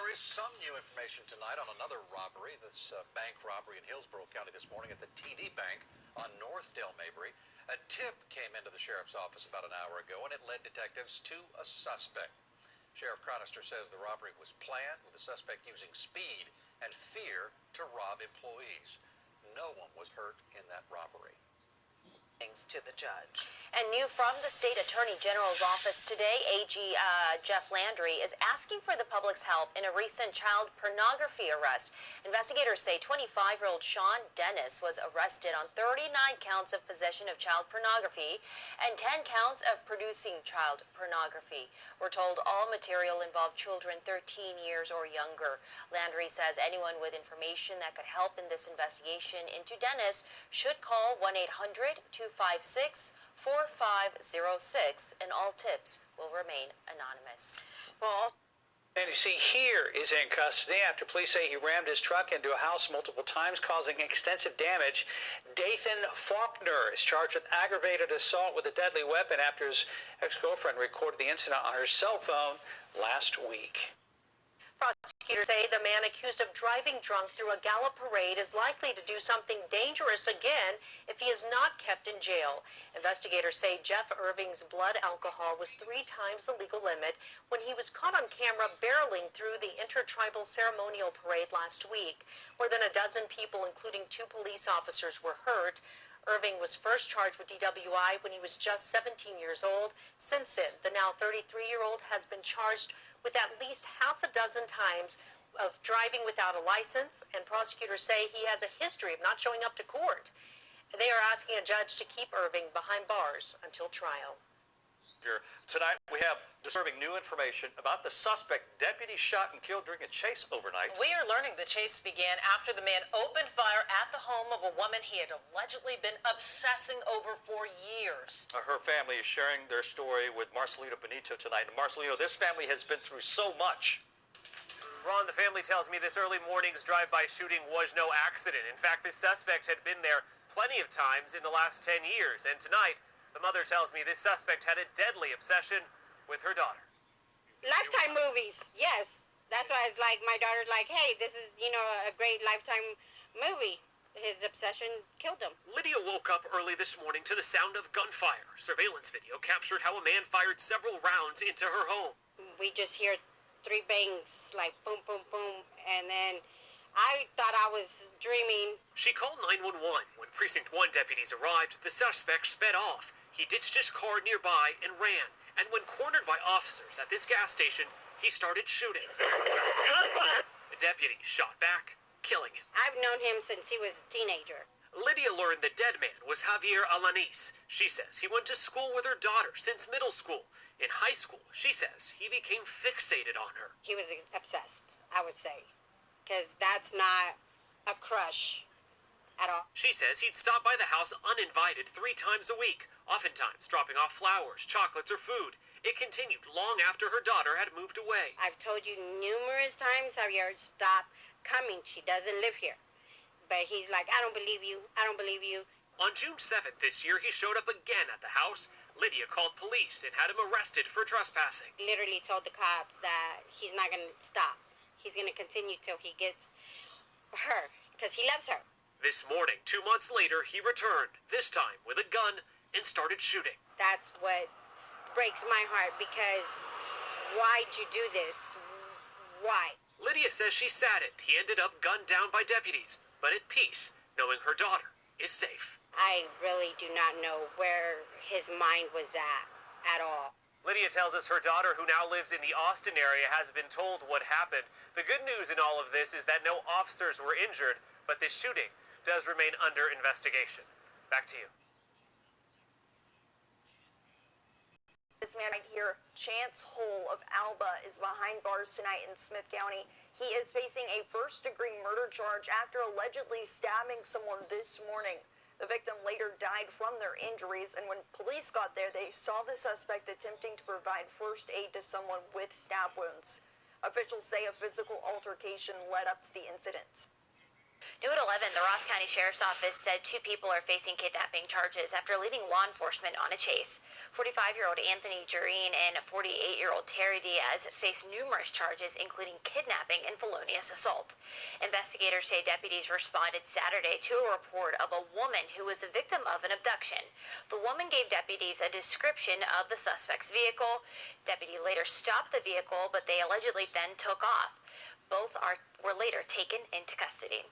There is some new information tonight on another robbery, this bank robbery in Hillsborough County this morning at the TD Bank on North Dale Mabry. A tip came into the sheriff's office about an hour ago, and it led detectives to a suspect. Sheriff Chronister says the robbery was planned with the suspect using speed and fear to rob employees. No one was hurt in that robbery. To the judge. And new from the State Attorney General's office today, AG Jeff Landry is asking for the public's help in a recent child pornography arrest. Investigators say 25-year-old Sean Dennis was arrested on 39 counts of possession of child pornography and 10 counts of producing child pornography. We're told all material involved children 13 years or younger. Landry says anyone with information that could help in this investigation into Dennis should call 1-800-256-4506, and all tips will remain anonymous. Well, and you see, here is in custody after police say he rammed his truck into a house multiple times, causing extensive damage. Dathan Faulkner is charged with aggravated assault with a deadly weapon after his ex-girlfriend recorded the incident on her cell phone last week. Prosecutors say the man accused of driving drunk through a gala parade is likely to do something dangerous again if he is not kept in jail. Investigators say Jeff Irving's blood alcohol was 3 times the legal limit when he was caught on camera barreling through the intertribal ceremonial parade last week. More than a dozen people, including 2 police officers, were hurt. Irving was first charged with DWI when he was just 17 years old. Since then, the now 33-year-old has been charged with at least half a dozen times of driving without a license, and prosecutors say he has a history of not showing up to court. They are asking a judge to keep Irving behind bars until trial. Tonight we have disturbing new information about the suspect deputies shot and killed during a chase overnight. we are learning the chase began after the man opened fire at the home of a woman he had allegedly been obsessing over for years. Her family is sharing their story with Marcelino Benito tonight. And Marcelino, this family has been through so much. Ron, the family tells me this early morning's drive-by shooting was no accident. In fact, this suspect had been there plenty of times in the last 10 years. And tonight, the mother tells me this suspect had a deadly obsession with her daughter. Lifetime movies, yes. That's why it's like, my daughter's like, hey, this is, a great Lifetime movie. His obsession killed him. Lydia woke up early this morning to the sound of gunfire. Surveillance video captured how a man fired several rounds into her home. We just hear 3 bangs, like boom, boom, boom, and then I thought I was dreaming. She called 911. When Precinct 1 deputies arrived, the suspect sped off. He ditched his car nearby and ran. And when cornered by officers at this gas station, he started shooting. The deputy shot back, killing him. I've known him since he was a teenager. Lydia learned the dead man was Javier Alanis. She says he went to school with her daughter since middle school. In high school, she says he became fixated on her. He was obsessed, I would say, because that's not a crush at all. She says he'd stop by the house uninvited 3 times a week, oftentimes dropping off flowers, chocolates, or food. It continued long after her daughter had moved away. I've told you numerous times, Javier, stop coming. She doesn't live here. But he's like, I don't believe you. I don't believe you. On June 7th this year, he showed up again at the house. Lydia called police and had him arrested for trespassing. Literally told the cops that he's not going to stop. He's going to continue till he gets her, because he loves her. This morning, 2 months later, he returned, this time with a gun, and started shooting. That's what breaks my heart, because why'd you do this? Why? Lydia says she saddened he ended up gunned down by deputies, but at peace, knowing her daughter is safe. I really do not know where his mind was at all. Lydia tells us her daughter, who now lives in the Austin area, has been told what happened. The good news in all of this is that no officers were injured, but this shooting does remain under investigation. Back to you. This man right here, Chance Hull of Alba, is behind bars tonight in Smith County. He is facing a first-degree murder charge after allegedly stabbing someone this morning. The victim later died from their injuries, and when police got there, they saw the suspect attempting to provide first aid to someone with stab wounds. Officials say a physical altercation led up to the incident. New at 11, the Ross County Sheriff's Office said 2 people are facing kidnapping charges after leading law enforcement on a chase. 45-year-old Anthony Jareen and 48-year-old Terry Diaz face numerous charges, including kidnapping and felonious assault. Investigators say deputies responded Saturday to a report of a woman who was the victim of an abduction. The woman gave deputies a description of the suspect's vehicle. Deputy later stopped the vehicle, but they allegedly then took off. Both were later taken into custody.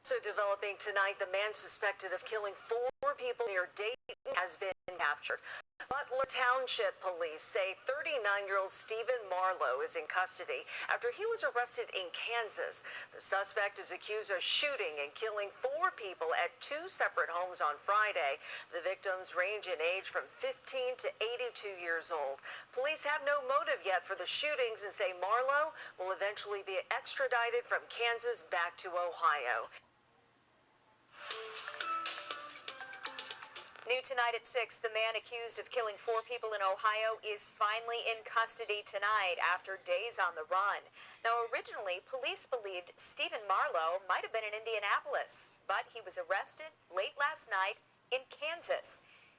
Also developing tonight, the man suspected of killing 4 people near Dayton has been captured. Butler Township police say 39-year-old Stephen Marlowe is in custody after he was arrested in Kansas. The suspect is accused of shooting and killing 4 people at 2 separate homes on Friday. The victims range in age from 15 to 82 years old. Police have no motive yet for the shootings and say Marlowe will eventually be extradited from Kansas back to Ohio. New tonight at 6, the man accused of killing 4 people in Ohio is finally in custody tonight after days on the run. Now, originally, police believed Stephen Marlowe might have been in Indianapolis, but he was arrested late last night in Kansas.